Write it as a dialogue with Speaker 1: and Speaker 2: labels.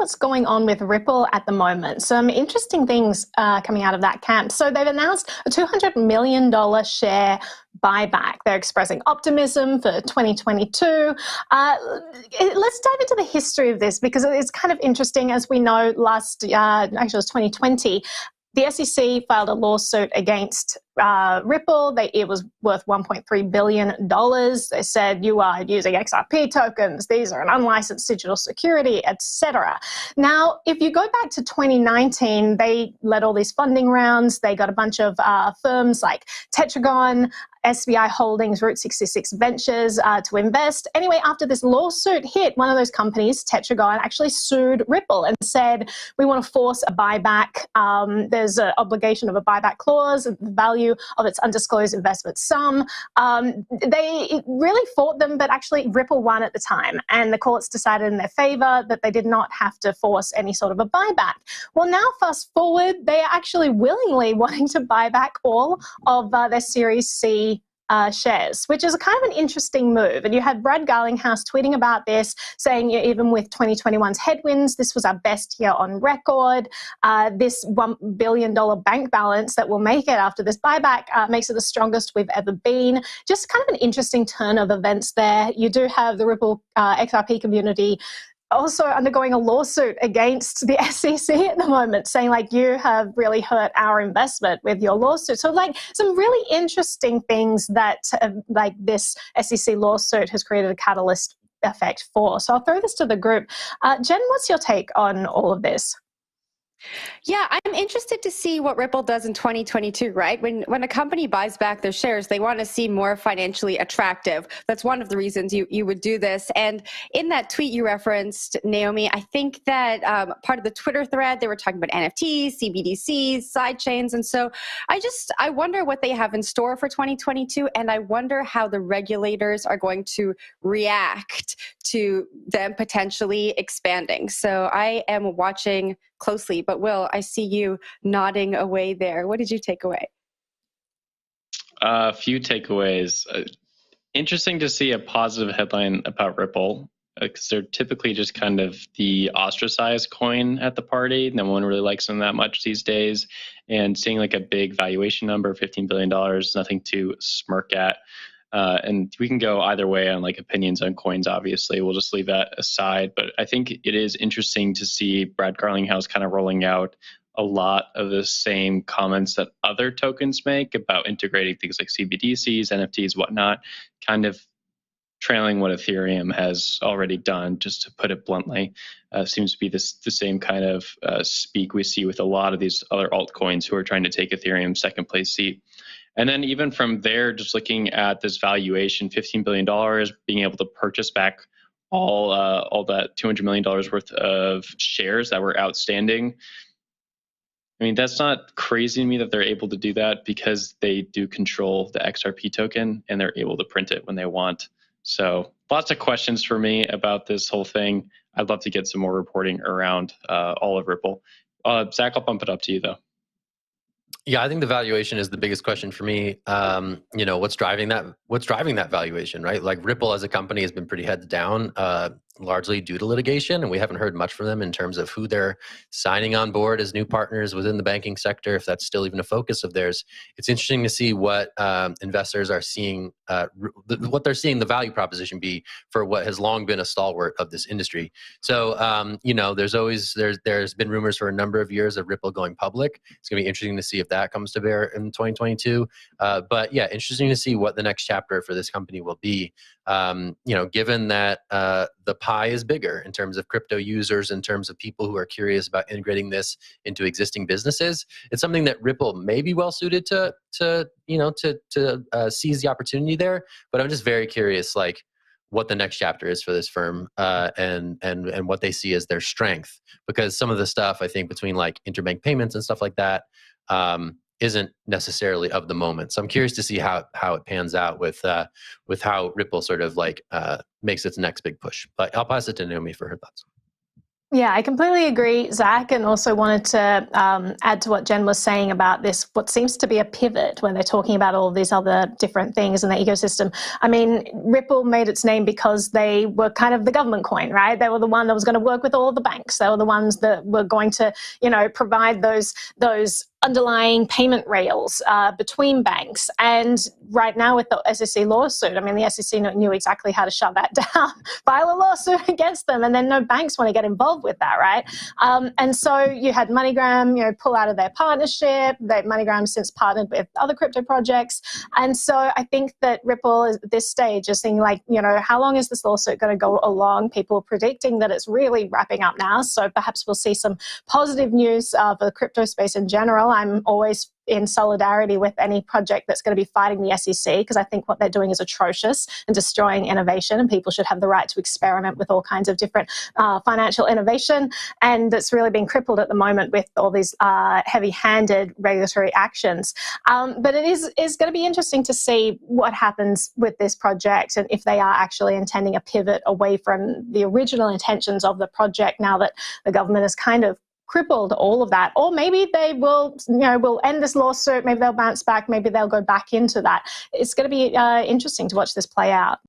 Speaker 1: what's going on with Ripple at the moment. Some interesting things coming out of that camp. So they've announced a $200 million share buyback. They're expressing optimism for 2022. Let's dive into the history of this because it's kind of interesting. As we know, actually it was 2020, the SEC filed a lawsuit against Ripple. It was worth $1.3 billion. They said you are using XRP tokens. These are an unlicensed digital security, etc. Now, if you go back to 2019, they led all these funding rounds. They got a bunch of firms like Tetragon, SBI Holdings, Route 66 Ventures to invest. Anyway, after this lawsuit hit, one of those companies, Tetragon, actually sued Ripple and said, we want to force a buyback. There's an obligation of a buyback clause, the value of its undisclosed investment sum. They really fought them, but actually Ripple won at the time. And the courts decided in their favor that they did not have to force any sort of a buyback. Well, now fast forward, they are actually willingly wanting to buy back all of their Series C shares, which is a kind of an interesting move. And you had Brad Garlinghouse tweeting about this, saying even with 2021's headwinds, this was our best year on record. This $1 billion bank balance that we'll make it after this buyback makes it the strongest we've ever been. Just kind of an interesting turn of events there. You do have the Ripple XRP community also undergoing a lawsuit against the SEC at the moment, saying like, you have really hurt our investment with your lawsuit. So like some really interesting things that like this SEC lawsuit has created a catalyst effect for. So I'll throw this to the group. Jen, what's your take on all of this?
Speaker 2: Yeah, I'm interested to see what Ripple does in 2022, right? When a company buys back their shares, they want to seem more financially attractive. That's one of the reasons you would do this. And in that tweet you referenced, Naomi, I think that part of the Twitter thread, they were talking about NFTs, CBDCs, sidechains. And so I wonder what they have in store for 2022. And I wonder how the regulators are going to react to them potentially expanding. So I am watching closely, but Will, I see you nodding away there. What did you take away?
Speaker 3: A few takeaways. Interesting to see a positive headline about Ripple, because they're typically just kind of the ostracized coin at the party. No one really likes them that much these days. And seeing like a big valuation number, $15 billion, nothing to smirk at. And we can go either way on like opinions on coins, obviously. We'll just leave that aside. But I think it is interesting to see Brad Garlinghouse kind of rolling out a lot of the same comments that other tokens make about integrating things like CBDCs, NFTs, whatnot, kind of trailing what Ethereum has already done, just to put it bluntly. Seems to be the same kind of speak we see with a lot of these other altcoins who are trying to take Ethereum's second place seat. And then even from there, just looking at this valuation, $15 billion, being able to purchase back all that $200 million worth of shares that were outstanding. I mean, that's not crazy to me that they're able to do that, because they do control the XRP token and they're able to print it when they want. So lots of questions for me about this whole thing. I'd love to get some more reporting around all of Ripple. Zach, I'll bump it up to you though.
Speaker 4: Yeah, I think the valuation is the biggest question for me. What's driving that? What's driving that valuation, right? Like Ripple as a company has been pretty heads down, largely due to litigation, and we haven't heard much from them in terms of who they're signing on board as new partners within the banking sector, if that's still even a focus of theirs. It's interesting to see what investors are seeing, what they're seeing the value proposition be for what has long been a stalwart of this industry. So, there's been rumors for a number of years of Ripple going public. It's going to be interesting to see if that comes to bear in 2022. But yeah, interesting to see what the next chapter for this company will be. Given that the pie is bigger in terms of crypto users, in terms of people who are curious about integrating this into existing businesses, it's something that Ripple may be well suited to seize the opportunity there. But I'm just very curious, like, what the next chapter is for this firm, and what they see as their strength, because some of the stuff I think between like interbank payments and stuff like that isn't necessarily of the moment. So I'm curious to see how it pans out with how Ripple sort of like makes its next big push. But I'll pass it to Naomi for her thoughts.
Speaker 1: Yeah, I completely agree, Zach, and also wanted to add to what Jen was saying about this, what seems to be a pivot when they're talking about all of these other different things in the ecosystem. I mean, Ripple made its name because they were kind of the government coin, right? They were the one that was going to work with all the banks. They were the ones that were going to, provide those underlying payment rails between banks. And right now with the SEC lawsuit, I mean, the SEC knew exactly how to shut that down, file a lawsuit against them, and then no banks want to get involved with that, right? And so you had MoneyGram, pull out of their partnership. MoneyGram since partnered with other crypto projects. And so I think that Ripple is, at this stage is thinking like, how long is this lawsuit going to go along? People are predicting that it's really wrapping up now. So perhaps we'll see some positive news for the crypto space in general. I'm always in solidarity with any project that's going to be fighting the SEC, because I think what they're doing is atrocious and destroying innovation, and people should have the right to experiment with all kinds of different financial innovation. And it's really been crippled at the moment with all these heavy-handed regulatory actions. But it is going to be interesting to see what happens with this project, and if they are actually intending a pivot away from the original intentions of the project now that the government has kind of crippled all of that. Or maybe they will end this lawsuit, maybe they'll bounce back, maybe they'll go back into that. It's going to be interesting to watch this play out.